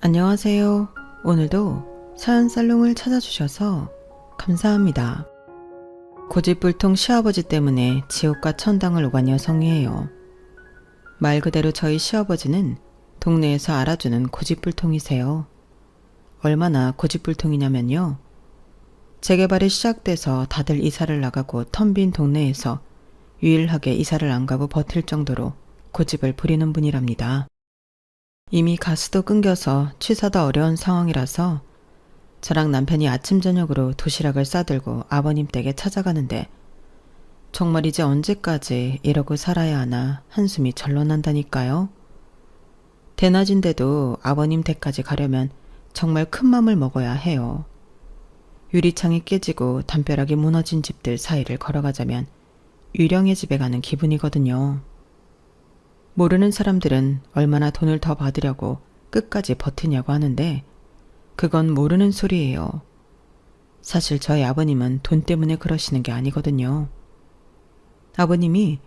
안녕하세요. 오늘도 사연 살롱을 찾아주셔서 감사합니다. 고집불통 시아버지 때문에 지옥과 천당을 오간 여성이에요. 말 그대로 저희 시아버지는 동네에서 알아주는 고집불통이세요. 얼마나 고집불통이냐면요. 재개발이 시작돼서 다들 이사를 나가고 텅 빈 동네에서 유일하게 이사를 안 가고 버틸 정도로 고집을 부리는 분이랍니다. 이미 가스도 끊겨서 취사도 어려운 상황이라서 저랑 남편이 아침 저녁으로 도시락을 싸들고 아버님 댁에 찾아가는데 정말 이제 언제까지 이러고 살아야 하나 한숨이 절로 난다니까요. 대낮인데도 아버님 댁까지 가려면 정말 큰 맘을 먹어야 해요. 유리창이 깨지고 담벼락이 무너진 집들 사이를 걸어가자면 유령의 집에 가는 기분이거든요. 모르는 사람들은 얼마나 돈을 더 받으려고 끝까지 버티냐고 하는데 그건 모르는 소리예요. 사실 저희 아버님은 돈 때문에 그러시는 게 아니거든요. 아버님이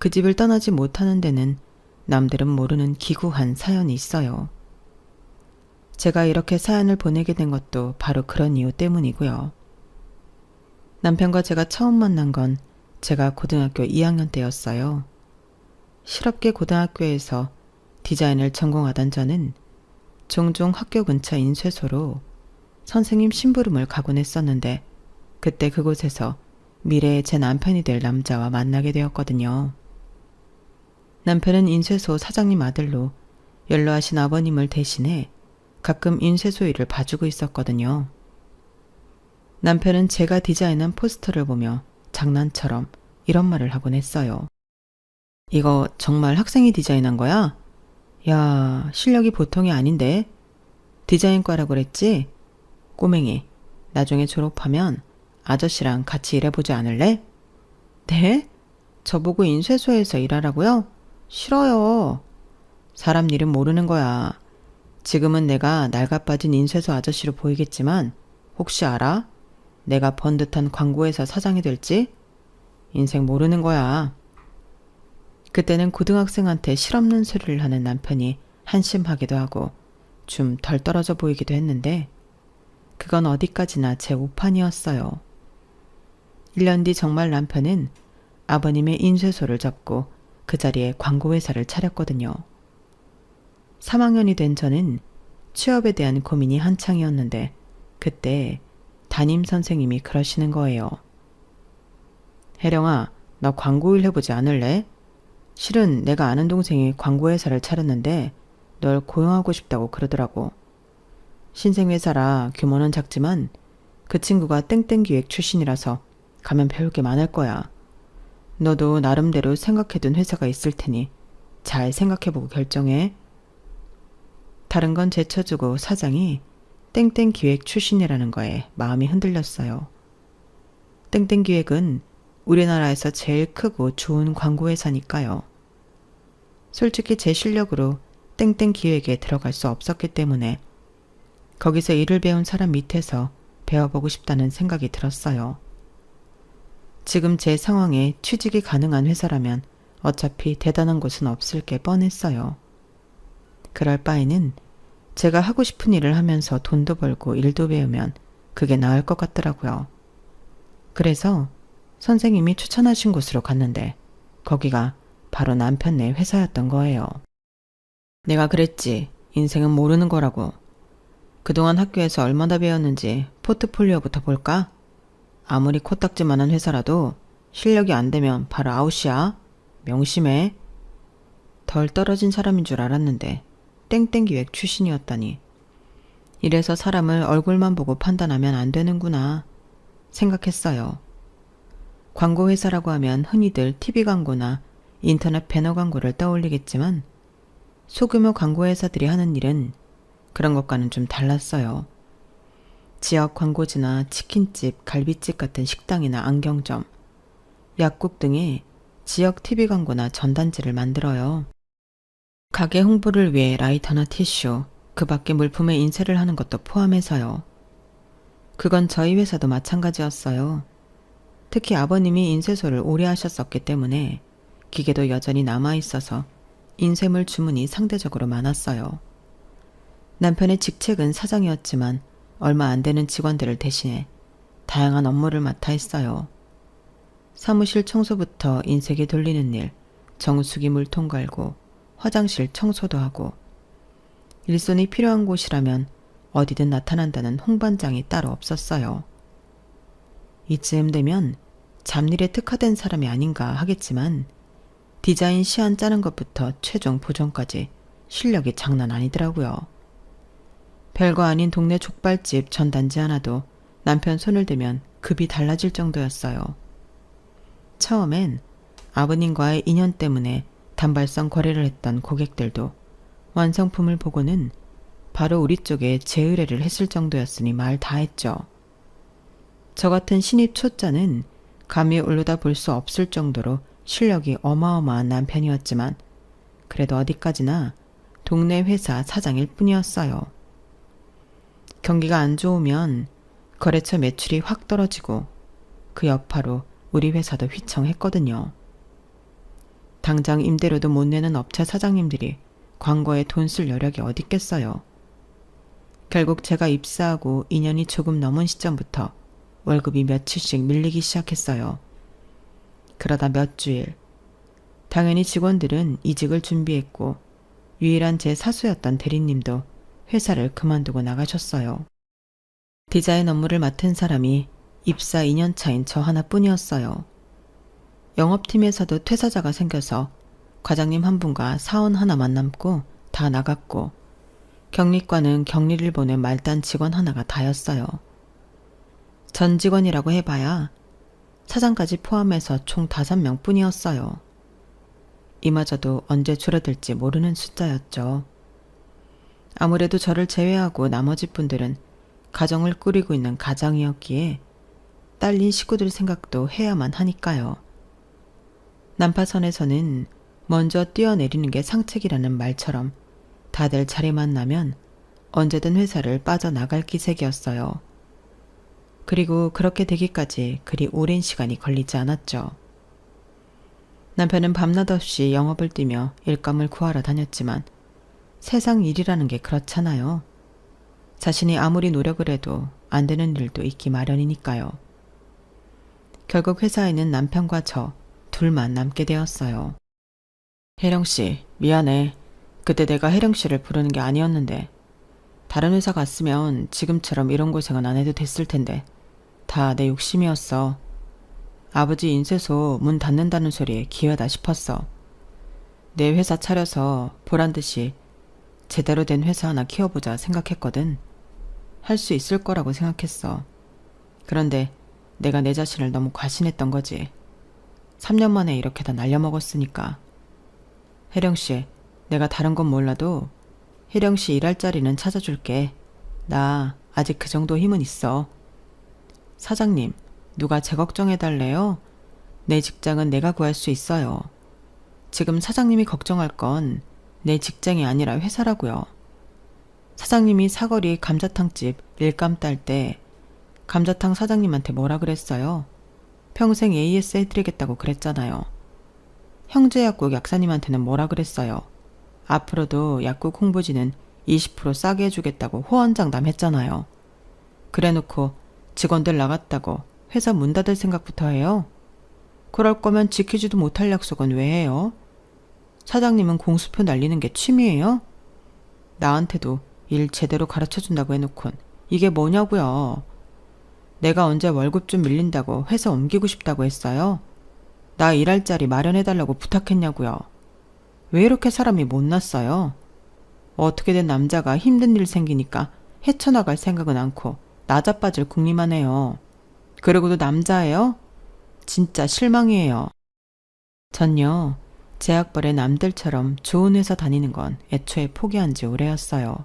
그 집을 떠나지 못하는 데는 남들은 모르는 기구한 사연이 있어요. 제가 이렇게 사연을 보내게 된 것도 바로 그런 이유 때문이고요. 남편과 제가 처음 만난 건 제가 고등학교 2학년 때였어요. 실업계 고등학교에서 디자인을 전공하던 저는 종종 학교 근처 인쇄소로 선생님 심부름을 가곤 했었는데 그때 그곳에서 미래의 제 남편이 될 남자와 만나게 되었거든요. 남편은 인쇄소 사장님 아들로 연로하신 아버님을 대신해 가끔 인쇄소 일을 봐주고 있었거든요. 남편은 제가 디자인한 포스터를 보며 장난처럼 이런 말을 하곤 했어요. 이거 정말 학생이 디자인한 거야? 야, 실력이 보통이 아닌데. 디자인과라고 그랬지? 꼬맹이, 나중에 졸업하면 아저씨랑 같이 일해보지 않을래? 네? 저보고 인쇄소에서 일하라고요? 싫어요. 사람 일은 모르는 거야. 지금은 내가 낡아빠진 인쇄소 아저씨로 보이겠지만 혹시 알아? 내가 번듯한 광고회사 사장이 될지? 인생 모르는 거야. 그때는 고등학생한테 실없는 소리를 하는 남편이 한심하기도 하고 좀 덜 떨어져 보이기도 했는데 그건 어디까지나 제 오판이었어요. 1년 뒤 정말 남편은 아버님의 인쇄소를 접고 그 자리에 광고회사를 차렸거든요. 3학년이 된 저는 취업에 대한 고민이 한창이었는데 그때 담임 선생님이 그러시는 거예요. 혜령아, 너 광고일 해보지 않을래? 실은 내가 아는 동생이 광고회사를 차렸는데 널 고용하고 싶다고 그러더라고. 신생회사라 규모는 작지만 그 친구가 땡땡기획 출신이라서 가면 배울 게 많을 거야. 너도 나름대로 생각해둔 회사가 있을 테니 잘 생각해보고 결정해. 다른 건 제쳐주고 사장이 땡땡기획 출신이라는 거에 마음이 흔들렸어요. 땡땡기획은 우리나라에서 제일 크고 좋은 광고회사니까요. 솔직히 제 실력으로 땡땡기획에 들어갈 수 없었기 때문에 거기서 일을 배운 사람 밑에서 배워보고 싶다는 생각이 들었어요. 지금 제 상황에 취직이 가능한 회사라면 어차피 대단한 곳은 없을 게 뻔했어요. 그럴 바에는 제가 하고 싶은 일을 하면서 돈도 벌고 일도 배우면 그게 나을 것 같더라고요. 그래서 선생님이 추천하신 곳으로 갔는데 거기가 바로 남편네 회사였던 거예요. 내가 그랬지. 인생은 모르는 거라고. 그동안 학교에서 얼마나 배웠는지 포트폴리오부터 볼까? 아무리 코딱지만한 회사라도 실력이 안 되면 바로 아웃이야. 명심해. 덜 떨어진 사람인 줄 알았는데 땡땡기획 출신이었다니. 이래서 사람을 얼굴만 보고 판단하면 안 되는구나 생각했어요. 광고회사라고 하면 흔히들 TV 광고나 인터넷 배너 광고를 떠올리겠지만 소규모 광고회사들이 하는 일은 그런 것과는 좀 달랐어요. 지역 광고지나 치킨집, 갈비집 같은 식당이나 안경점, 약국 등의 지역 TV 광고나 전단지를 만들어요. 가게 홍보를 위해 라이터나 티슈, 그 밖에 물품에 인쇄를 하는 것도 포함해서요. 그건 저희 회사도 마찬가지였어요. 특히 아버님이 인쇄소를 오래 하셨었기 때문에 기계도 여전히 남아있어서 인쇄물 주문이 상대적으로 많았어요. 남편의 직책은 사장이었지만 얼마 안 되는 직원들을 대신해 다양한 업무를 맡아 했어요. 사무실 청소부터 인쇄기 돌리는 일, 정수기 물통 갈고, 화장실 청소도 하고, 일손이 필요한 곳이라면 어디든 나타난다는 홍반장이 따로 없었어요. 이쯤 되면 잡일에 특화된 사람이 아닌가 하겠지만 디자인 시안 짜는 것부터 최종 보정까지 실력이 장난 아니더라고요. 별거 아닌 동네 족발집 전단지 하나도 남편 손을 대면 급이 달라질 정도였어요. 처음엔 아버님과의 인연 때문에 단발성 거래를 했던 고객들도 완성품을 보고는 바로 우리 쪽에 재의뢰를 했을 정도였으니 말 다 했죠. 저 같은 신입 초짜는 감히 올려다 볼 수 없을 정도로 실력이 어마어마한 남편이었지만 그래도 어디까지나 동네 회사 사장일 뿐이었어요. 경기가 안 좋으면 거래처 매출이 확 떨어지고 그 여파로 우리 회사도 휘청했거든요. 당장 임대료도 못 내는 업체 사장님들이 광고에 돈 쓸 여력이 어딨겠어요. 결국 제가 입사하고 2년이 조금 넘은 시점부터 월급이 며칠씩 밀리기 시작했어요. 그러다 몇 주일, 당연히 직원들은 이직을 준비했고 유일한 제 사수였던 대리님도 회사를 그만두고 나가셨어요. 디자인 업무를 맡은 사람이 입사 2년 차인 저 하나뿐이었어요. 영업팀에서도 퇴사자가 생겨서 과장님 한 분과 사원 하나만 남고 다 나갔고 격리과는 격리를 보낸 말단 직원 하나가 다였어요. 전 직원이라고 해봐야 사장까지 포함해서 총 5명 뿐이었어요. 이마저도 언제 줄어들지 모르는 숫자였죠. 아무래도 저를 제외하고 나머지 분들은 가정을 꾸리고 있는 가장이었기에 딸린 식구들 생각도 해야만 하니까요. 난파선에서는 먼저 뛰어내리는 게 상책이라는 말처럼 다들 자리만 나면 언제든 회사를 빠져나갈 기색이었어요. 그리고 그렇게 되기까지 그리 오랜 시간이 걸리지 않았죠. 남편은 밤낮 없이 영업을 뛰며 일감을 구하러 다녔지만 세상 일이라는 게 그렇잖아요. 자신이 아무리 노력을 해도 안 되는 일도 있기 마련이니까요. 결국 회사에는 남편과 저 둘만 남게 되었어요. 혜령씨, 미안해. 그때 내가 혜령씨를 부르는 게 아니었는데 다른 회사 갔으면 지금처럼 이런 고생은 안 해도 됐을 텐데 다 내 욕심이었어. 아버지 인쇄소 문 닫는다는 소리에 기회다 싶었어. 내 회사 차려서 보란듯이 제대로 된 회사 하나 키워보자 생각했거든. 할 수 있을 거라고 생각했어. 그런데 내가 내 자신을 너무 과신했던 거지. 3년 만에 이렇게 다 날려먹었으니까. 혜령씨, 내가 다른 건 몰라도 혜령씨 일할 자리는 찾아줄게. 나 아직 그 정도 힘은 있어. 사장님, 누가 제 걱정해달래요? 내 직장은 내가 구할 수 있어요. 지금 사장님이 걱정할 건 내 직장이 아니라 회사라고요. 사장님이 사거리 감자탕집 일감 딸 때 감자탕 사장님한테 뭐라 그랬어요? 평생 AS 해드리겠다고 그랬잖아요. 형제약국 약사님한테는 뭐라 그랬어요? 앞으로도 약국 홍보지는 20% 싸게 해주겠다고 호언장담 했잖아요. 그래놓고 직원들 나갔다고 회사 문 닫을 생각부터 해요? 그럴 거면 지키지도 못할 약속은 왜 해요? 사장님은 공수표 날리는 게 취미예요? 나한테도 일 제대로 가르쳐준다고 해놓곤 이게 뭐냐고요. 내가 언제 월급 좀 밀린다고 회사 옮기고 싶다고 했어요? 나 일할 자리 마련해달라고 부탁했냐고요. 왜 이렇게 사람이 못났어요? 어떻게 된 남자가 힘든 일 생기니까 헤쳐나갈 생각은 않고 나자빠질 궁리만 해요. 그리고도 남자예요? 진짜 실망이에요. 전요, 제약벌에 남들처럼 좋은 회사 다니는 건 애초에 포기한 지 오래였어요.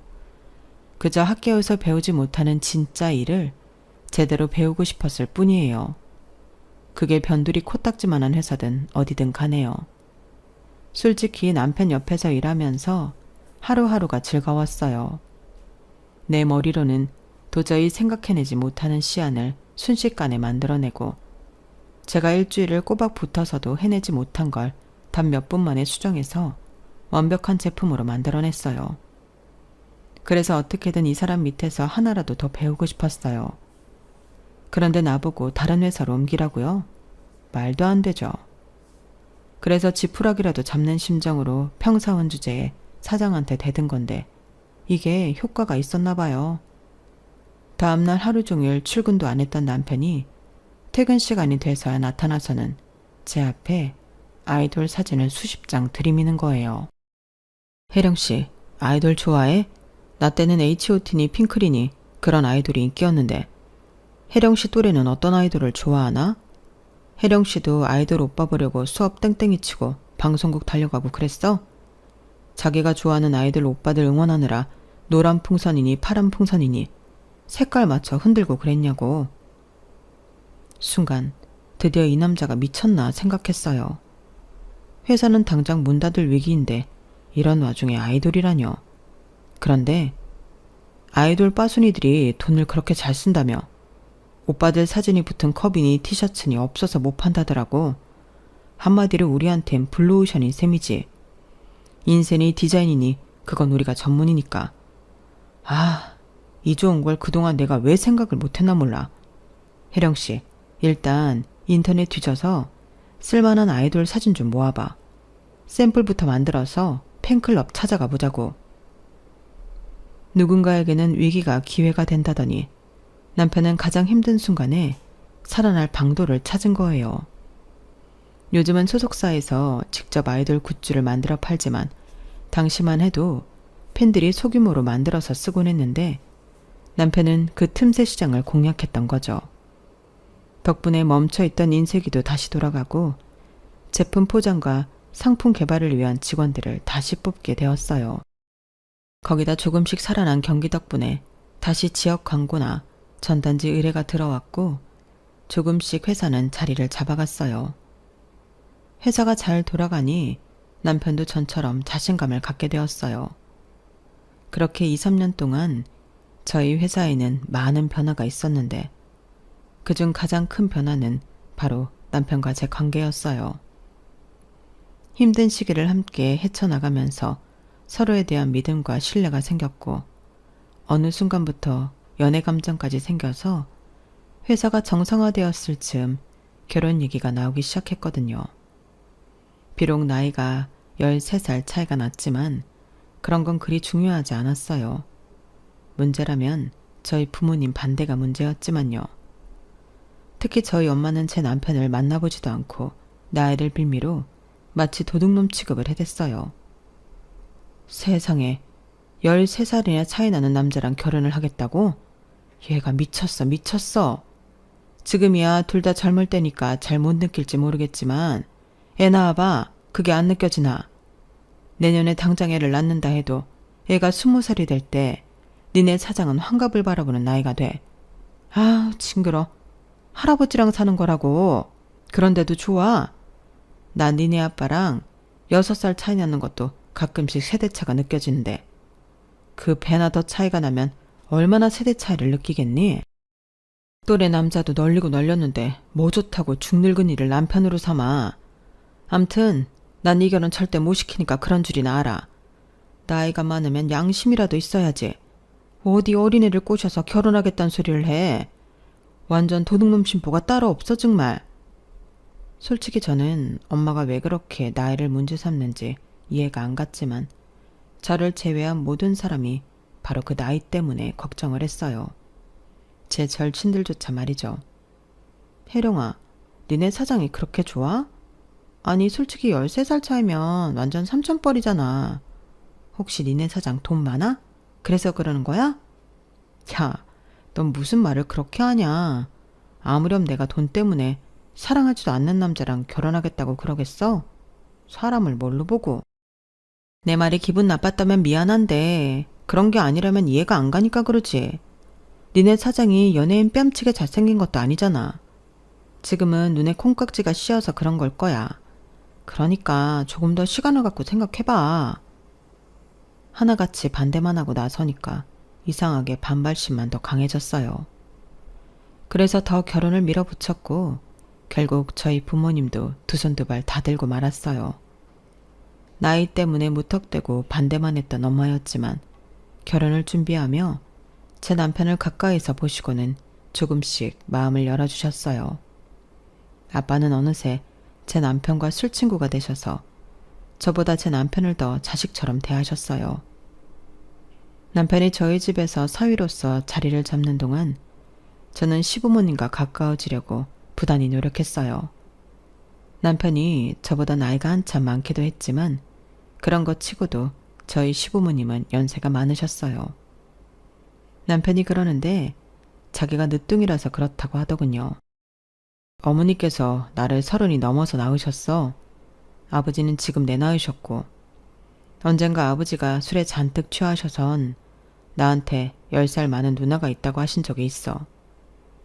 그저 학교에서 배우지 못하는 진짜 일을 제대로 배우고 싶었을 뿐이에요. 그게 변두리 코딱지만한 회사든 어디든 가네요. 솔직히 남편 옆에서 일하면서 하루하루가 즐거웠어요. 내 머리로는 도저히 생각해내지 못하는 시안을 순식간에 만들어내고 제가 일주일을 꼬박 붙어서도 해내지 못한 걸 단 몇 분 만에 수정해서 완벽한 제품으로 만들어냈어요. 그래서 어떻게든 이 사람 밑에서 하나라도 더 배우고 싶었어요. 그런데 나보고 다른 회사로 옮기라고요? 말도 안 되죠. 그래서 지푸라기라도 잡는 심정으로 평사원 주제에 사장한테 대든 건데 이게 효과가 있었나 봐요. 다음날 하루 종일 출근도 안 했던 남편이 퇴근 시간이 돼서야 나타나서는 제 앞에 아이돌 사진을 수십 장 들이미는 거예요. 혜령씨, 아이돌 좋아해? 나 때는 H.O.T니 핑클이니 그런 아이돌이 인기였는데 혜령씨 또래는 어떤 아이돌을 좋아하나? 혜령씨도 아이돌 오빠 보려고 수업 땡땡이 치고 방송국 달려가고 그랬어? 자기가 좋아하는 아이돌 오빠들 응원하느라 노란 풍선이니 파란 풍선이니 색깔 맞춰 흔들고 그랬냐고. 순간 드디어 이 남자가 미쳤나 생각했어요. 회사는 당장 문 닫을 위기인데 이런 와중에 아이돌이라뇨. 그런데 아이돌 빠순이들이 돈을 그렇게 잘 쓴다며 오빠들 사진이 붙은 컵이니 티셔츠니 없어서 못 판다더라고. 한마디로 우리한텐 블루오션인 셈이지. 인쇄니 디자인이니 그건 우리가 전문이니까. 아, 이 좋은 걸 그동안 내가 왜 생각을 못했나 몰라. 혜령씨, 일단 인터넷 뒤져서 쓸만한 아이돌 사진 좀 모아봐. 샘플부터 만들어서 팬클럽 찾아가 보자고. 누군가에게는 위기가 기회가 된다더니 남편은 가장 힘든 순간에 살아날 방도를 찾은 거예요. 요즘은 소속사에서 직접 아이돌 굿즈를 만들어 팔지만 당시만 해도 팬들이 소규모로 만들어서 쓰곤 했는데 남편은 그 틈새 시장을 공략했던 거죠. 덕분에 멈춰있던 인쇄기도 다시 돌아가고 제품 포장과 상품 개발을 위한 직원들을 다시 뽑게 되었어요. 거기다 조금씩 살아난 경기 덕분에 다시 지역 광고나 전단지 의뢰가 들어왔고 조금씩 회사는 자리를 잡아갔어요. 회사가 잘 돌아가니 남편도 전처럼 자신감을 갖게 되었어요. 그렇게 2, 3년 동안 저희 회사에는 많은 변화가 있었는데 그중 가장 큰 변화는 바로 남편과 제 관계였어요. 힘든 시기를 함께 헤쳐나가면서 서로에 대한 믿음과 신뢰가 생겼고 어느 순간부터 연애 감정까지 생겨서 회사가 정상화되었을 즈음 결혼 얘기가 나오기 시작했거든요. 비록 나이가 13살 차이가 났지만 그런 건 그리 중요하지 않았어요. 문제라면 저희 부모님 반대가 문제였지만요. 특히 저희 엄마는 제 남편을 만나보지도 않고 나이를 빌미로 마치 도둑놈 취급을 해댔어요. 세상에 13살이나 차이 나는 남자랑 결혼을 하겠다고? 얘가 미쳤어. 지금이야 둘 다 젊을 때니까 잘 못 느낄지 모르겠지만 애 낳아봐. 그게 안 느껴지나? 내년에 당장 애를 낳는다 해도 애가 20살이 될 때 니네 사장은 환갑을 바라보는 나이가 돼. 아, 징그러. 할아버지랑 사는 거라고. 그런데도 좋아. 나 니네 아빠랑 6살 차이 나는 것도 가끔씩 세대차가 느껴지는데 그 배나 더 차이가 나면 얼마나 세대 차이를 느끼겠니? 또래 남자도 널리고 널렸는데 뭐 좋다고 중늙은이를 남편으로 삼아. 암튼 난 이 결혼 절대 못 시키니까 그런 줄이나 알아. 나이가 많으면 양심이라도 있어야지. 어디 어린애를 꼬셔서 결혼하겠다는 소리를 해. 완전 도둑놈 심보가 따로 없어 정말. 솔직히 저는 엄마가 왜 그렇게 나이를 문제 삼는지 이해가 안 갔지만 저를 제외한 모든 사람이 바로 그 나이 때문에 걱정을 했어요. 제 절친들조차 말이죠. 혜령아, 니네 사장이 그렇게 좋아? 아니 솔직히 13살 차이면 완전 삼천벌이잖아. 혹시 니네 사장 돈 많아? 그래서 그러는 거야? 야, 넌 무슨 말을 그렇게 하냐. 아무렴 내가 돈 때문에 사랑하지도 않는 남자랑 결혼하겠다고 그러겠어? 사람을 뭘로 보고. 내 말이 기분 나빴다면 미안한데 그런 게 아니라면 이해가 안 가니까 그러지. 니네 사장이 연예인 뺨치게 잘생긴 것도 아니잖아. 지금은 눈에 콩깍지가 씌어서 그런 걸 거야. 그러니까 조금 더 시간을 갖고 생각해봐. 하나같이 반대만 하고 나서니까 이상하게 반발심만 더 강해졌어요. 그래서 더 결혼을 밀어붙였고 결국 저희 부모님도 두 손 두 발 다 들고 말았어요. 나이 때문에 무턱대고 반대만 했던 엄마였지만 결혼을 준비하며 제 남편을 가까이서 보시고는 조금씩 마음을 열어주셨어요. 아빠는 어느새 제 남편과 술친구가 되셔서 저보다 제 남편을 더 자식처럼 대하셨어요. 남편이 저희 집에서 사위로서 자리를 잡는 동안 저는 시부모님과 가까워지려고 부단히 노력했어요. 남편이 저보다 나이가 한참 많기도 했지만 그런 것 치고도 저희 시부모님은 연세가 많으셨어요. 남편이 그러는데 자기가 늦둥이라서 그렇다고 하더군요. 어머니께서 나를 30이 넘어서 낳으셨어. 아버지는 지금 내 나이셨고 언젠가 아버지가 술에 잔뜩 취하셔선 나한테 10살 많은 누나가 있다고 하신 적이 있어.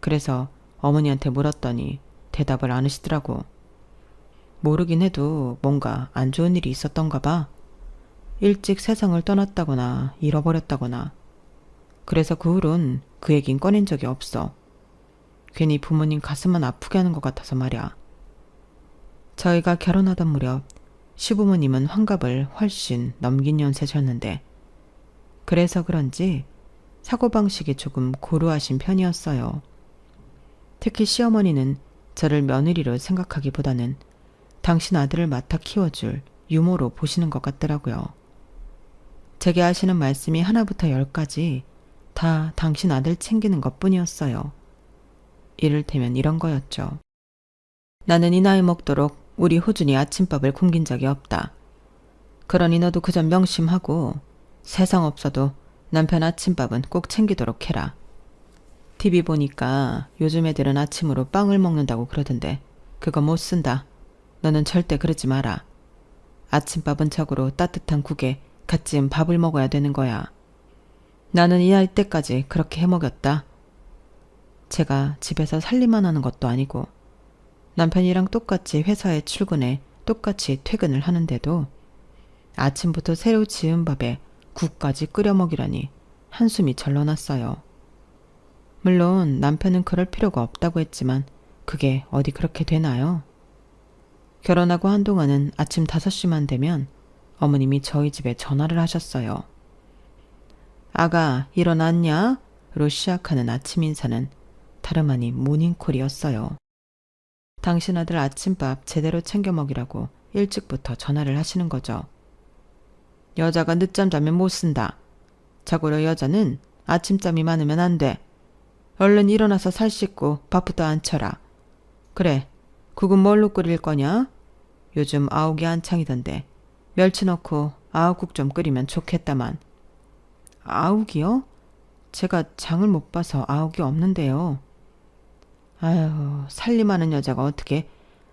그래서 어머니한테 물었더니 대답을 안 하시더라고. 모르긴 해도 뭔가 안 좋은 일이 있었던가 봐. 일찍 세상을 떠났다거나 잃어버렸다거나. 그래서 그 후론 그 얘긴 꺼낸 적이 없어. 괜히 부모님 가슴만 아프게 하는 것 같아서 말이야. 저희가 결혼하던 무렵 시부모님은 환갑을 훨씬 넘긴 연세셨는데 그래서 그런지 사고방식이 조금 고루하신 편이었어요. 특히 시어머니는 저를 며느리로 생각하기보다는 당신 아들을 맡아 키워줄 유모로 보시는 것 같더라고요. 제게 하시는 말씀이 하나부터 10까지 다 당신 아들 챙기는 것뿐이었어요. 이를테면 이런 거였죠. 나는 이 나이 먹도록 우리 호준이 아침밥을 굶긴 적이 없다. 그러니 너도 그점 명심하고 세상 없어도 남편 아침밥은 꼭 챙기도록 해라. TV 보니까 요즘 애들은 아침으로 빵을 먹는다고 그러던데 그거 못 쓴다. 너는 절대 그러지 마라. 아침밥은 적으로 따뜻한 국에 갓 지은 밥을 먹어야 되는 거야. 나는 이 나이 때까지 그렇게 해먹였다. 제가 집에서 살림만 하는 것도 아니고 남편이랑 똑같이 회사에 출근해 똑같이 퇴근을 하는데도 아침부터 새로 지은 밥에 국까지 끓여 먹이라니 한숨이 절로 났어요. 물론 남편은 그럴 필요가 없다고 했지만 그게 어디 그렇게 되나요? 결혼하고 한동안은 아침 5시만 되면 어머님이 저희 집에 전화를 하셨어요. 아가 일어났냐? 로 시작하는 아침 인사는 다름 아닌 모닝콜이었어요. 당신 아들 아침밥 제대로 챙겨 먹이라고 일찍부터 전화를 하시는 거죠. 여자가 늦잠 자면 못 쓴다. 자고로 여자는 아침잠이 많으면 안 돼. 얼른 일어나서 살 씻고 밥부터 안 쳐라. 그래, 국은 뭘로 끓일 거냐? 요즘 아욱이 한창이던데 멸치 넣고 아욱국 좀 끓이면 좋겠다만. 아욱이요? 제가 장을 못 봐서 아욱이 없는데요. 아유, 살림하는 여자가 어떻게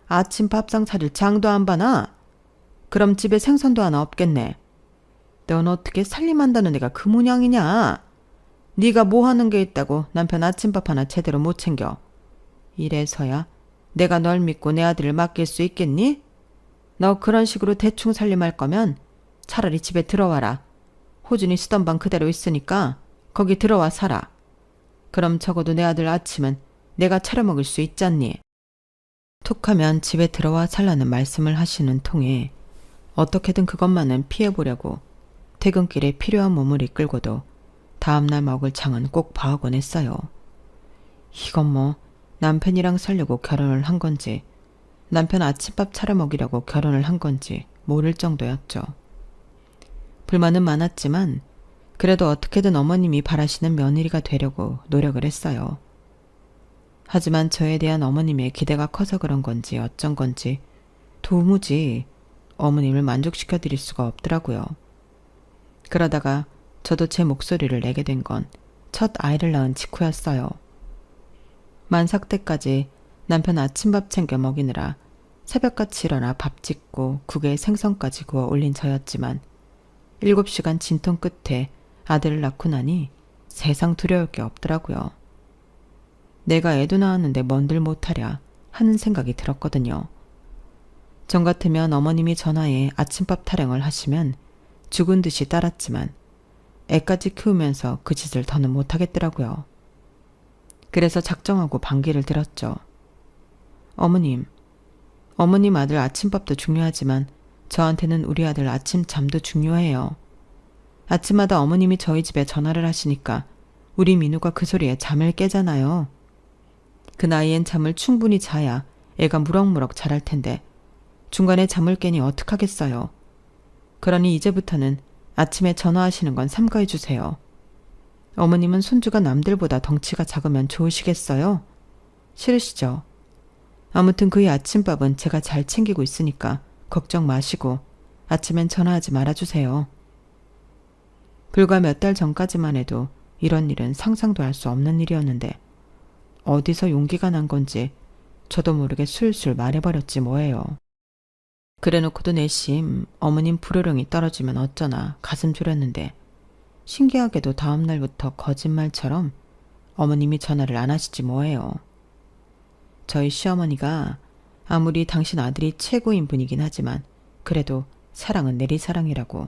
아침 밥상 차릴 장도 안 봐나? 그럼 집에 생선도 하나 없겠네. 넌 어떻게 살림한다는 애가 그 모양이냐? 네가 뭐 하는 게 있다고 남편 아침밥 하나 제대로 못 챙겨. 이래서야 내가 널 믿고 내 아들을 맡길 수 있겠니? 너 그런 식으로 대충 살림할 거면 차라리 집에 들어와라. 호준이 쓰던 방 그대로 있으니까 거기 들어와 살아. 그럼 적어도 내 아들 아침은 내가 차려 먹을 수 있잖니. 툭하면 집에 들어와 살라는 말씀을 하시는 통에 어떻게든 그것만은 피해보려고 퇴근길에 필요한 몸을 이끌고도 다음날 먹을 장은 꼭 봐오곤 했어요. 이건 뭐 남편이랑 살려고 결혼을 한 건지 남편 아침밥 차려 먹이려고 결혼을 한 건지 모를 정도였죠. 불만은 많았지만 그래도 어떻게든 어머님이 바라시는 며느리가 되려고 노력을 했어요. 하지만 저에 대한 어머님의 기대가 커서 그런 건지 어쩐 건지 도무지 어머님을 만족시켜드릴 수가 없더라고요. 그러다가 저도 제 목소리를 내게 된 건 첫 아이를 낳은 직후였어요. 만삭 때까지 남편 아침밥 챙겨 먹이느라 새벽같이 일어나 밥 짓고 국에 생선까지 구워 올린 저였지만 7시간 진통 끝에 아들을 낳고 나니 세상 두려울 게 없더라고요. 내가 애도 낳았는데 뭔들 못하랴 하는 생각이 들었거든요. 전 같으면 어머님이 전화에 아침밥 타령을 하시면 죽은 듯이 따랐지만 애까지 키우면서 그 짓을 더는 못하겠더라고요. 그래서 작정하고 반기를 들었죠. 어머님 아들 아침밥도 중요하지만 저한테는 우리 아들 아침 잠도 중요해요. 아침마다 어머님이 저희 집에 전화를 하시니까 우리 민우가 그 소리에 잠을 깨잖아요. 그 나이엔 잠을 충분히 자야 애가 무럭무럭 자랄 텐데 중간에 잠을 깨니 어떡하겠어요. 그러니 이제부터는 아침에 전화하시는 건 삼가해 주세요. 어머님은 손주가 남들보다 덩치가 작으면 좋으시겠어요? 싫으시죠? 아무튼 그의 아침밥은 제가 잘 챙기고 있으니까 걱정 마시고 아침엔 전화하지 말아주세요. 불과 몇 달 전까지만 해도 이런 일은 상상도 할 수 없는 일이었는데 어디서 용기가 난 건지 저도 모르게 술술 말해버렸지 뭐예요. 그래놓고도 내심 어머님 불호령이 떨어지면 어쩌나 가슴 졸였는데 신기하게도 다음날부터 거짓말처럼 어머님이 전화를 안 하시지 뭐예요. 저희 시어머니가 아무리 당신 아들이 최고인 분이긴 하지만 그래도 사랑은 내리사랑이라고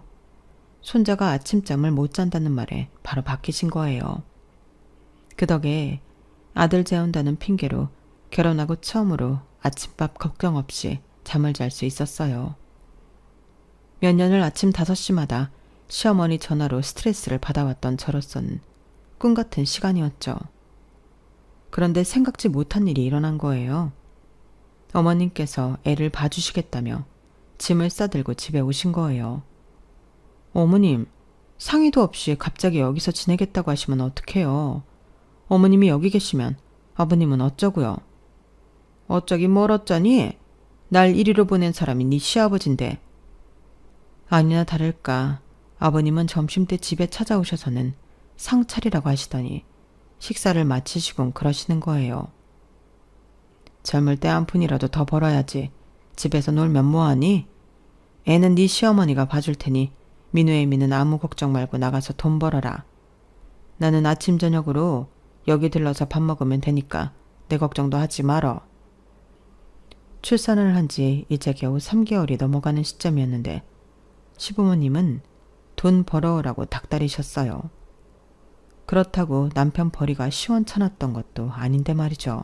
손자가 아침잠을 못 잔다는 말에 바로 바뀌신 거예요. 그 덕에 아들 재운다는 핑계로 결혼하고 처음으로 아침밥 걱정 없이 잠을 잘 수 있었어요. 몇 년을 아침 5시마다 시어머니 전화로 스트레스를 받아왔던 저로서는 꿈 같은 시간이었죠. 그런데 생각지 못한 일이 일어난 거예요. 어머님께서 애를 봐주시겠다며 짐을 싸들고 집에 오신 거예요. 어머님, 상의도 없이 갑자기 여기서 지내겠다고 하시면 어떡해요. 어머님이 여기 계시면 아버님은 어쩌고요. 어쩌긴 뭘 어쩌니? 날 이리로 보낸 사람이 네 시아버지인데. 아니나 다를까 아버님은 점심때 집에 찾아오셔서는 상 차리라고 하시더니 식사를 마치시곤 그러시는 거예요. 젊을 때 한 푼이라도 더 벌어야지. 집에서 놀면 뭐하니? 애는 네 시어머니가 봐줄 테니 민우의 미는 아무 걱정 말고 나가서 돈 벌어라. 나는 아침 저녁으로 여기 들러서 밥 먹으면 되니까 내 걱정도 하지 말어. 출산을 한 지 이제 겨우 3개월이 넘어가는 시점이었는데 시부모님은 돈 벌어오라고 닥달이셨어요. 그렇다고 남편 벌이가 시원찮았던 것도 아닌데 말이죠.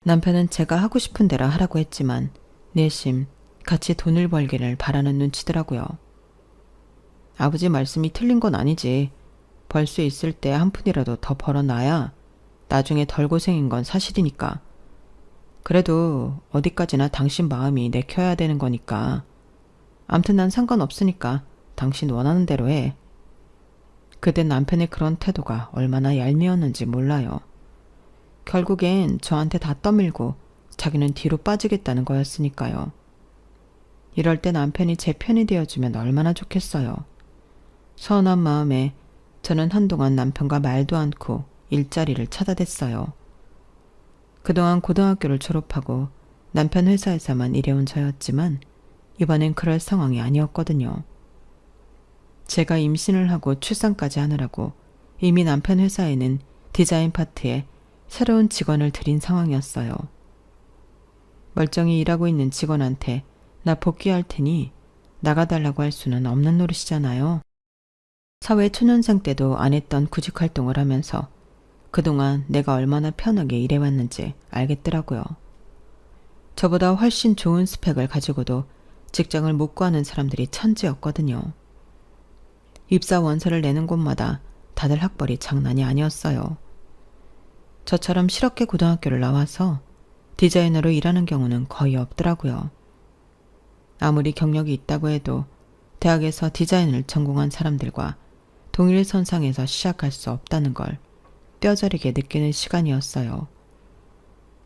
남편은 제가 하고 싶은 대로 하라고 했지만 내심 같이 돈을 벌기를 바라는 눈치더라고요. 아버지 말씀이 틀린 건 아니지. 벌 수 있을 때 한 푼이라도 더 벌어놔야 나중에 덜 고생인 건 사실이니까. 그래도 어디까지나 당신 마음이 내켜야 되는 거니까. 암튼 난 상관없으니까 당신 원하는 대로 해. 그때 남편의 그런 태도가 얼마나 얄미웠는지 몰라요. 결국엔 저한테 다 떠밀고 자기는 뒤로 빠지겠다는 거였으니까요. 이럴 때 남편이 제 편이 되어주면 얼마나 좋겠어요. 서운한 마음에 저는 한동안 남편과 말도 않고 일자리를 찾아댔어요. 그동안 고등학교를 졸업하고 남편 회사에서만 일해온 저였지만 이번엔 그럴 상황이 아니었거든요. 제가 임신을 하고 출산까지 하느라고 이미 남편 회사에는 디자인 파트에 새로운 직원을 들인 상황이었어요. 멀쩡히 일하고 있는 직원한테 나 복귀할 테니 나가달라고 할 수는 없는 노릇이잖아요. 사회 초년생 때도 안 했던 구직 활동을 하면서 그동안 내가 얼마나 편하게 일해왔는지 알겠더라고요. 저보다 훨씬 좋은 스펙을 가지고도 직장을 못 구하는 사람들이 천지였거든요. 입사 원서를 내는 곳마다 다들 학벌이 장난이 아니었어요. 저처럼 실업계 고등학교를 나와서 디자이너로 일하는 경우는 거의 없더라고요. 아무리 경력이 있다고 해도 대학에서 디자인을 전공한 사람들과 동일 선상에서 시작할 수 없다는 걸 뼈저리게 느끼는 시간이었어요.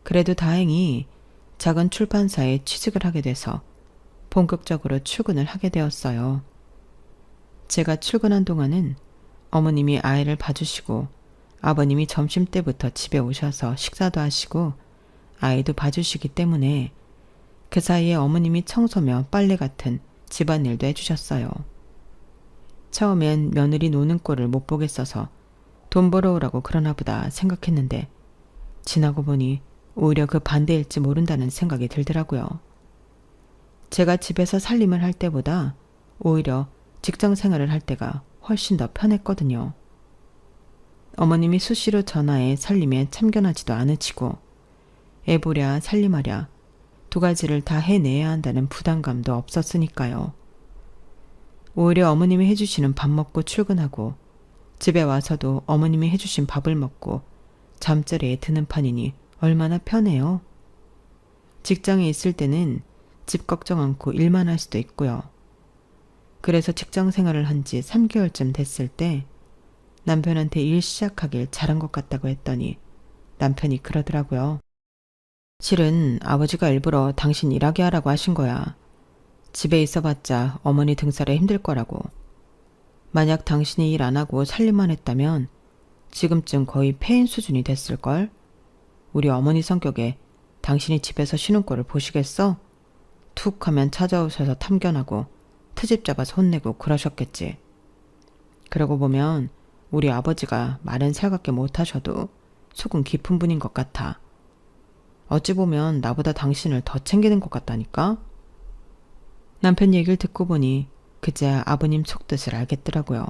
그래도 다행히 작은 출판사에 취직을 하게 돼서 본격적으로 출근을 하게 되었어요. 제가 출근한 동안은 어머님이 아이를 봐주시고 아버님이 점심때부터 집에 오셔서 식사도 하시고 아이도 봐주시기 때문에 그 사이에 어머님이 청소며 빨래 같은 집안일도 해주셨어요. 처음엔 며느리 노는 꼴을 못 보겠어서 돈 벌어오라고 그러나 보다 생각했는데 지나고 보니 오히려 그 반대일지 모른다는 생각이 들더라고요. 제가 집에서 살림을 할 때보다 오히려 직장 생활을 할 때가 훨씬 더 편했거든요. 어머님이 수시로 전화해 살림에 참견하지도 않으시고 애보랴 살림하랴 두 가지를 다 해내야 한다는 부담감도 없었으니까요. 오히려 어머님이 해주시는 밥 먹고 출근하고 집에 와서도 어머님이 해주신 밥을 먹고 잠자리에 드는 판이니 얼마나 편해요. 직장에 있을 때는 집 걱정 않고 일만 할 수도 있고요. 그래서 직장 생활을 한 지 3개월쯤 됐을 때 남편한테 일 시작하길 잘한 것 같다고 했더니 남편이 그러더라고요. 실은 아버지가 일부러 당신 일하게 하라고 하신 거야. 집에 있어봤자 어머니 등살에 힘들 거라고. 만약 당신이 일 안 하고 살림만 했다면 지금쯤 거의 폐인 수준이 됐을걸? 우리 어머니 성격에 당신이 집에서 쉬는 꼴을 보시겠어? 툭 하면 찾아오셔서 탐견하고 트집 잡아서 혼내고 그러셨겠지. 그러고 보면 우리 아버지가 말은 살갑게 못하셔도 속은 깊은 분인 것 같아. 어찌 보면 나보다 당신을 더 챙기는 것 같다니까? 남편 얘기를 듣고 보니 그제야 아버님 속뜻을 알겠더라고요.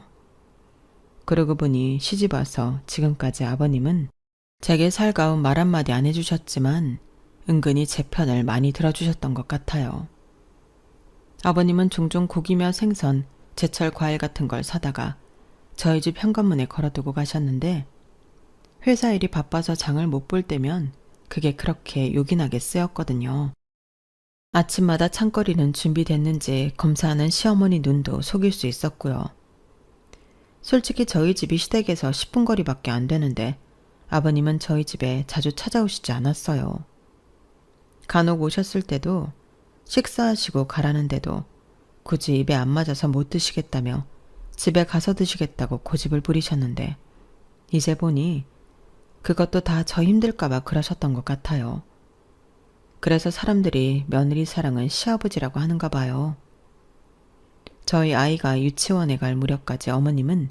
그러고 보니 시집 와서 지금까지 아버님은 제게 살가운 말 한마디 안 해주셨지만 은근히 제 편을 많이 들어주셨던 것 같아요. 아버님은 종종 고기며 생선, 제철 과일 같은 걸 사다가 저희 집 현관문에 걸어두고 가셨는데 회사 일이 바빠서 장을 못 볼 때면 그게 그렇게 요긴하게 쓰였거든요. 아침마다 찬거리는 준비됐는지 검사하는 시어머니 눈도 속일 수 있었고요. 솔직히 저희 집이 시댁에서 10분 거리밖에 안 되는데 아버님은 저희 집에 자주 찾아오시지 않았어요. 간혹 오셨을 때도 식사하시고 가라는데도 굳이 입에 안 맞아서 못 드시겠다며 집에 가서 드시겠다고 고집을 부리셨는데 이제 보니 그것도 다 저 힘들까봐 그러셨던 것 같아요. 그래서 사람들이 며느리 사랑은 시아버지라고 하는가 봐요. 저희 아이가 유치원에 갈 무렵까지 어머님은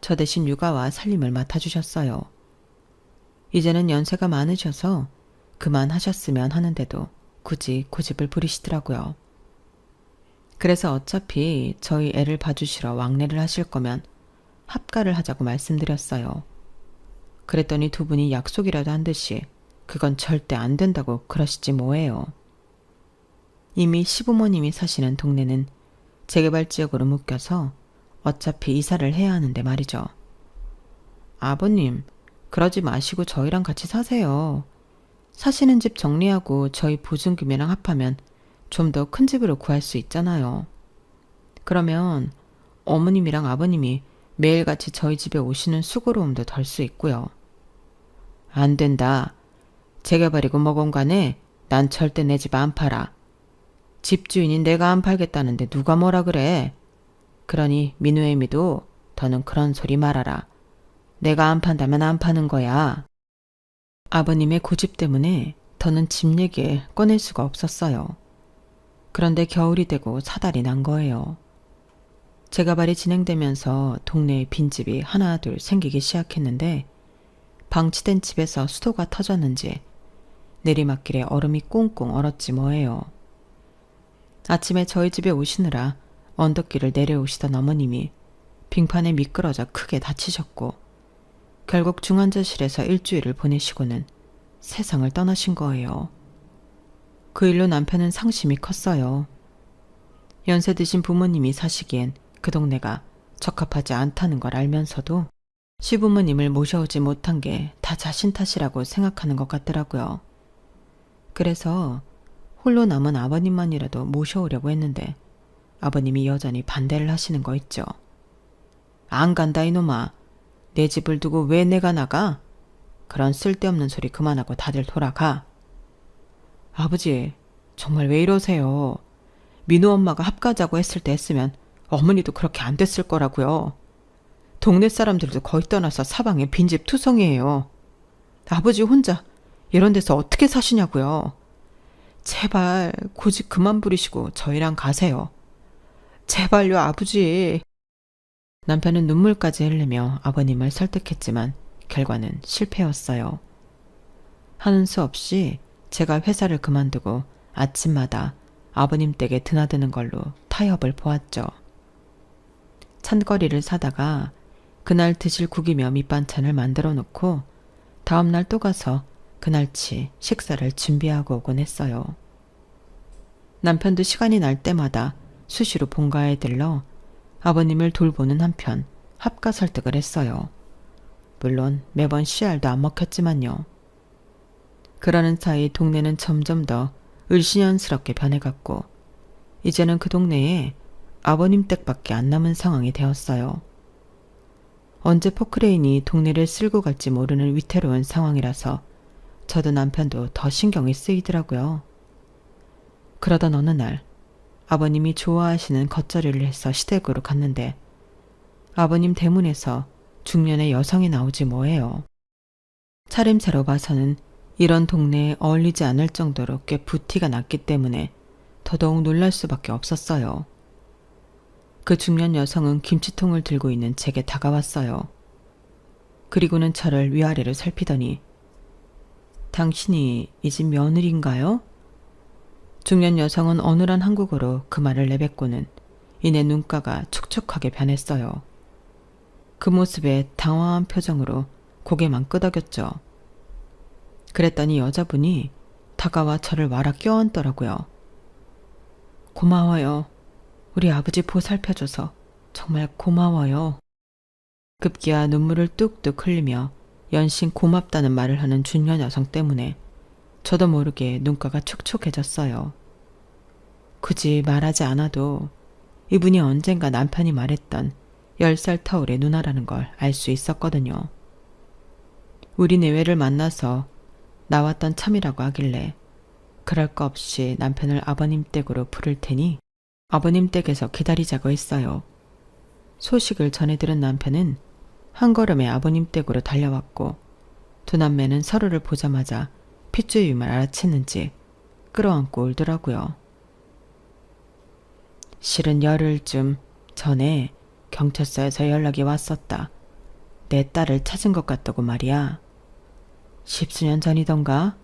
저 대신 육아와 살림을 맡아주셨어요. 이제는 연세가 많으셔서 그만하셨으면 하는데도 굳이 고집을 부리시더라고요. 그래서 어차피 저희 애를 봐주시러 왕래를 하실 거면 합가를 하자고 말씀드렸어요. 그랬더니 두 분이 약속이라도 한 듯이 그건 절대 안 된다고 그러시지 뭐예요. 이미 시부모님이 사시는 동네는 재개발지역으로 묶여서 어차피 이사를 해야 하는데 말이죠. 아버님, 그러지 마시고 저희랑 같이 사세요. 사시는 집 정리하고 저희 보증금이랑 합하면 좀 더 큰 집으로 구할 수 있잖아요. 그러면 어머님이랑 아버님이 매일같이 저희 집에 오시는 수고로움도 덜 수 있고요. 안 된다. 재개발이고 뭐건 간에 난 절대 내 집 안 팔아. 집주인인 내가 안 팔겠다는데 누가 뭐라 그래. 그러니 민우애미도 더는 그런 소리 말아라. 내가 안 판다면 안 파는 거야. 아버님의 고집 때문에 더는 집 얘기에 꺼낼 수가 없었어요. 그런데 겨울이 되고 사달이 난 거예요. 재개발이 진행되면서 동네에 빈집이 하나 둘 생기기 시작했는데 방치된 집에서 수도가 터졌는지 내리막길에 얼음이 꽁꽁 얼었지 뭐예요. 아침에 저희 집에 오시느라 언덕길을 내려오시던 어머님이 빙판에 미끄러져 크게 다치셨고 결국 중환자실에서 일주일을 보내시고는 세상을 떠나신 거예요. 그 일로 남편은 상심이 컸어요. 연세 드신 부모님이 사시기엔 그 동네가 적합하지 않다는 걸 알면서도 시부모님을 모셔오지 못한 게 다 자신 탓이라고 생각하는 것 같더라고요. 그래서 홀로 남은 아버님만이라도 모셔오려고 했는데 아버님이 여전히 반대를 하시는 거 있죠. 안 간다 이놈아. 내 집을 두고 왜 내가 나가? 그런 쓸데없는 소리 그만하고 다들 돌아가. 아버지, 정말 왜 이러세요? 민우 엄마가 합가자고 했을 때 했으면 어머니도 그렇게 안 됐을 거라고요. 동네 사람들도 거의 떠나서 사방에 빈집 투성이에요. 아버지 혼자 이런 데서 어떻게 사시냐고요. 제발 고집 그만 부리시고 저희랑 가세요. 제발요 아버지. 남편은 눈물까지 흘리며 아버님을 설득했지만 결과는 실패였어요. 하는 수 없이 제가 회사를 그만두고 아침마다 아버님 댁에 드나드는 걸로 타협을 보았죠. 찬거리를 사다가 그날 드실 국이며 밑반찬을 만들어 놓고 다음날 또 가서 그날치 식사를 준비하고 오곤 했어요. 남편도 시간이 날 때마다 수시로 본가에 들러 아버님을 돌보는 한편 합가 설득을 했어요. 물론 매번 씨알도 안 먹혔지만요. 그러는 사이 동네는 점점 더 을씨년스럽게 변해갔고 이제는 그 동네에 아버님 댁밖에 안 남은 상황이 되었어요. 언제 포크레인이 동네를 쓸고 갈지 모르는 위태로운 상황이라서 저도 남편도 더 신경이 쓰이더라고요. 그러던 어느 날 아버님이 좋아하시는 겉절이를 해서 시댁으로 갔는데 아버님 대문에서 중년의 여성이 나오지 뭐예요. 차림새로 봐서는 이런 동네에 어울리지 않을 정도로 꽤 부티가 났기 때문에 더더욱 놀랄 수밖에 없었어요. 그 중년 여성은 김치통을 들고 있는 제게 다가왔어요. 그리고는 저를 위아래로 살피더니 당신이 이 집 며느리인가요? 중년 여성은 어눌한 한국어로 그 말을 내뱉고는 이내 눈가가 촉촉하게 변했어요. 그 모습에 당황한 표정으로 고개만 끄덕였죠. 그랬더니 여자분이 다가와 저를 와라 껴안더라고요. 고마워요. 우리 아버지 보살펴줘서 정말 고마워요. 급기야 눈물을 뚝뚝 흘리며 연신 고맙다는 말을 하는 중년 여성 때문에 저도 모르게 눈가가 촉촉해졌어요. 굳이 말하지 않아도 이분이 언젠가 남편이 말했던 10살 터울의 누나라는 걸 알 수 있었거든요. 우리 내외를 만나서 나왔던 참이라고 하길래 그럴 거 없이 남편을 아버님 댁으로 부를 테니 아버님 댁에서 기다리자고 했어요. 소식을 전해 들은 남편은 한 걸음에 아버님 댁으로 달려왔고 두 남매는 서로를 보자마자 핏줄임을 알아챘는지 끌어안고 울더라고요. 실은 열흘쯤 전에 경찰서에서 연락이 왔었다. 내 딸을 찾은 것 같다고 말이야. 10수년 전이던가?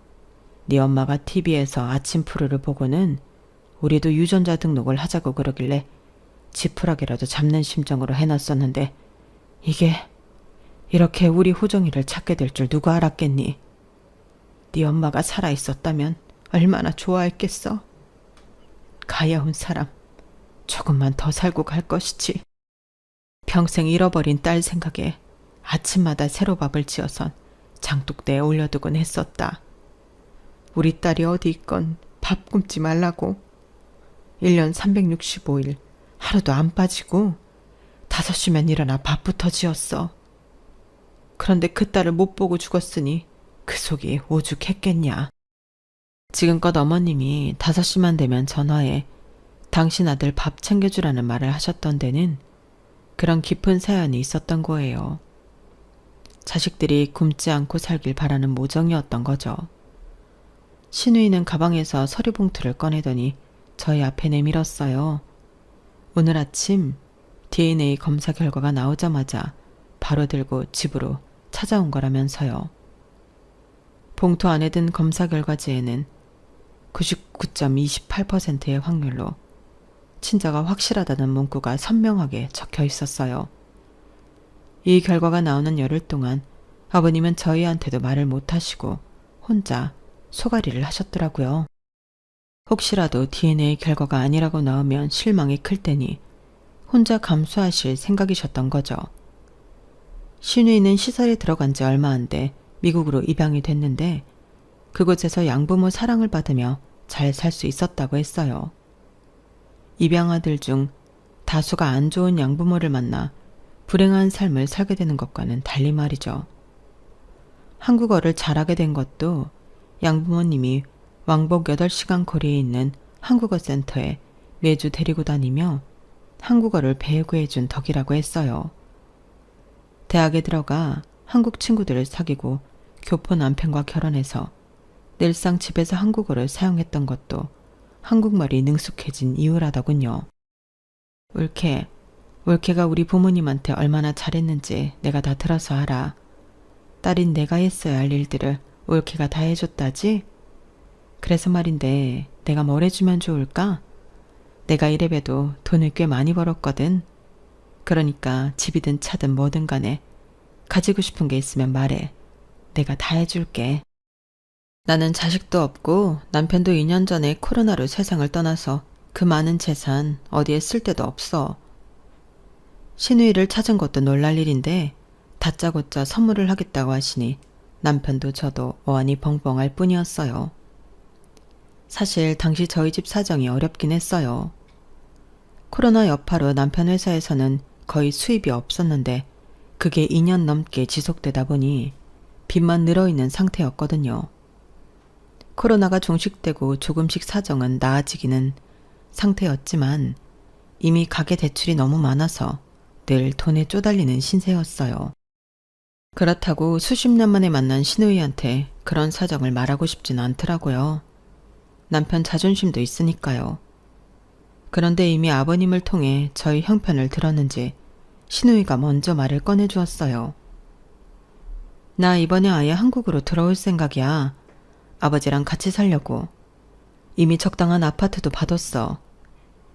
네 엄마가 TV에서 아침 프로를 보고는 우리도 유전자 등록을 하자고 그러길래 지푸라기라도 잡는 심정으로 해놨었는데 이게 이렇게 우리 호정이를 찾게 될 줄 누가 알았겠니? 네 엄마가 살아있었다면 얼마나 좋아했겠어? 가여운 사람 조금만 더 살고 갈 것이지. 평생 잃어버린 딸 생각에 아침마다 새로 밥을 지어선 장독대에 올려두곤 했었다. 우리 딸이 어디 있건 밥 굶지 말라고. 1년 365일 하루도 안 빠지고 5시면 일어나 밥부터 지었어. 그런데 그 딸을 못 보고 죽었으니 그 속이 오죽했겠냐. 지금껏 어머님이 5시만 되면 전화해 당신 아들 밥 챙겨주라는 말을 하셨던 데는 그런 깊은 사연이 있었던 거예요. 자식들이 굶지 않고 살길 바라는 모정이었던 거죠. 신우이는 가방에서 서류 봉투를 꺼내더니 저희 앞에 내밀었어요. 오늘 아침 DNA 검사 결과가 나오자마자 바로 들고 집으로 찾아온 거라면서요. 봉투 안에 든 검사 결과지에는 99.28%의 확률로 친자가 확실하다는 문구가 선명하게 적혀 있었어요. 이 결과가 나오는 열흘 동안 아버님은 저희한테도 말을 못하시고 혼자 소가리를 하셨더라고요. 혹시라도 DNA 결과가 아니라고 나오면 실망이 클 테니 혼자 감수하실 생각이셨던 거죠. 신우이는 시설에 들어간 지 얼마 안 돼 미국으로 입양이 됐는데 그곳에서 양부모 사랑을 받으며 잘 살 수 있었다고 했어요. 입양아들 중 다수가 안 좋은 양부모를 만나 불행한 삶을 살게 되는 것과는 달리 말이죠. 한국어를 잘하게 된 것도 양부모님이 왕복 8시간 거리에 있는 한국어 센터에 매주 데리고 다니며 한국어를 배우게 해준 덕이라고 했어요. 대학에 들어가 한국 친구들을 사귀고 교포 남편과 결혼해서 늘상 집에서 한국어를 사용했던 것도 한국말이 능숙해진 이유라더군요. 올케가 우리 부모님한테 얼마나 잘했는지 내가 다 들어서 알아. 딸인 내가 했어야 할 일들을 올케가 다 해줬다지? 그래서 말인데 내가 뭘 해주면 좋을까? 내가 이래봬도 돈을 꽤 많이 벌었거든. 그러니까 집이든 차든 뭐든 간에 가지고 싶은 게 있으면 말해. 내가 다 해줄게. 나는 자식도 없고 남편도 2년 전에 코로나로 세상을 떠나서 그 많은 재산 어디에 쓸 데도 없어. 신우이를 찾은 것도 놀랄 일인데 다짜고짜 선물을 하겠다고 하시니 남편도 저도 어안이 벙벙할 뿐이었어요. 사실 당시 저희 집 사정이 어렵긴 했어요. 코로나 여파로 남편 회사에서는 거의 수입이 없었는데 그게 2년 넘게 지속되다 보니 빚만 늘어있는 상태였거든요. 코로나가 종식되고 조금씩 사정은 나아지기는 상태였지만 이미 가계 대출이 너무 많아서 늘 돈에 쪼달리는 신세였어요. 그렇다고 수십 년 만에 만난 시누이한테 그런 사정을 말하고 싶진 않더라고요. 남편 자존심도 있으니까요. 그런데 이미 아버님을 통해 저희 형편을 들었는지 시누이가 먼저 말을 꺼내주었어요. 나 이번에 아예 한국으로 들어올 생각이야. 아버지랑 같이 살려고. 이미 적당한 아파트도 받았어.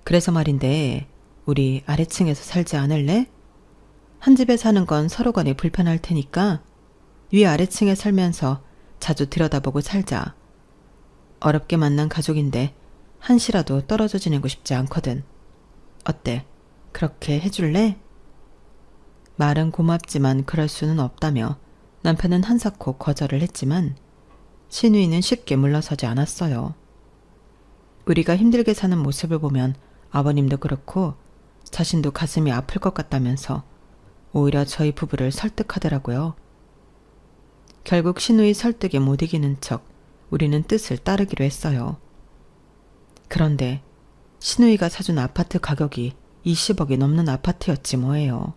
그래서 말인데 우리 아래층에서 살지 않을래? 한 집에 사는 건 서로 간에 불편할 테니까 위 아래층에 살면서 자주 들여다보고 살자. 어렵게 만난 가족인데 한시라도 떨어져 지내고 싶지 않거든. 어때? 그렇게 해줄래? 말은 고맙지만 그럴 수는 없다며 남편은 한사코 거절을 했지만 시누이는 쉽게 물러서지 않았어요. 우리가 힘들게 사는 모습을 보면 아버님도 그렇고 자신도 가슴이 아플 것 같다면서 오히려 저희 부부를 설득하더라고요. 결국 시누이 설득에 못 이기는 척 우리는 뜻을 따르기로 했어요. 그런데 시누이가 사준 아파트 가격이 20억이 넘는 아파트였지 뭐예요.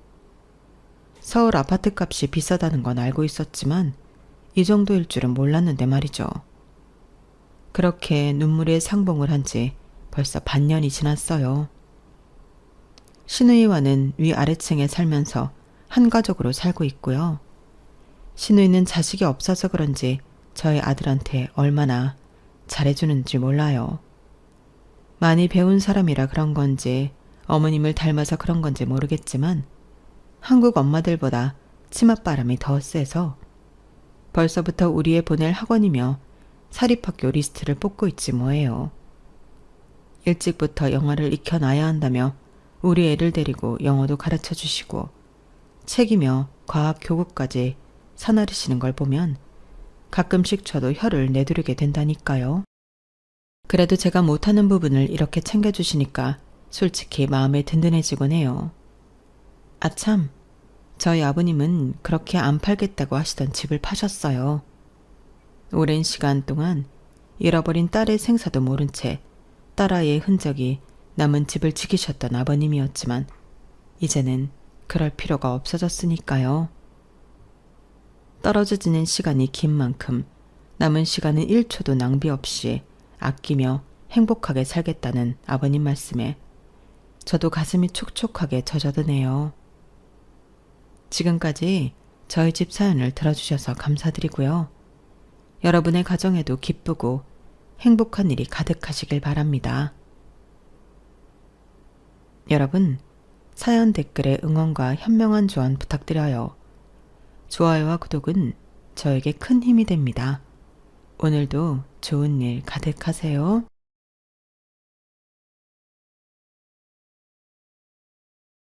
서울 아파트 값이 비싸다는 건 알고 있었지만 이 정도일 줄은 몰랐는데 말이죠. 그렇게 눈물의 상봉을 한 지 벌써 반년이 지났어요. 시누이와는 위아래층에 살면서 한 가족으로 살고 있고요. 시누이는 자식이 없어서 그런지 저희 아들한테 얼마나 잘해주는지 몰라요. 많이 배운 사람이라 그런 건지 어머님을 닮아서 그런 건지 모르겠지만 한국 엄마들보다 치맛바람이 더 세서 벌써부터 우리 애 보낼 학원이며 사립학교 리스트를 뽑고 있지 뭐예요. 일찍부터 영어를 익혀놔야 한다며 우리 애를 데리고 영어도 가르쳐 주시고 책이며 과학 교구까지 사나르시는 걸 보면 가끔씩 저도 혀를 내두르게 된다니까요. 그래도 제가 못하는 부분을 이렇게 챙겨주시니까 솔직히 마음에 든든해지곤 해요. 아참, 저희 아버님은 그렇게 안 팔겠다고 하시던 집을 파셨어요. 오랜 시간 동안 잃어버린 딸의 생사도 모른 채 딸아이의 흔적이 남은 집을 지키셨던 아버님이었지만 이제는 그럴 필요가 없어졌으니까요. 떨어져 지낸 시간이 긴 만큼 남은 시간은 1초도 낭비 없이 아끼며 행복하게 살겠다는 아버님 말씀에 저도 가슴이 촉촉하게 젖어드네요. 지금까지 저희 집 사연을 들어주셔서 감사드리고요. 여러분의 가정에도 기쁘고 행복한 일이 가득하시길 바랍니다. 여러분, 사연 댓글에 응원과 현명한 조언 부탁드려요. 좋아요와 구독은 저에게 큰 힘이 됩니다. 오늘도 좋은 일 가득하세요.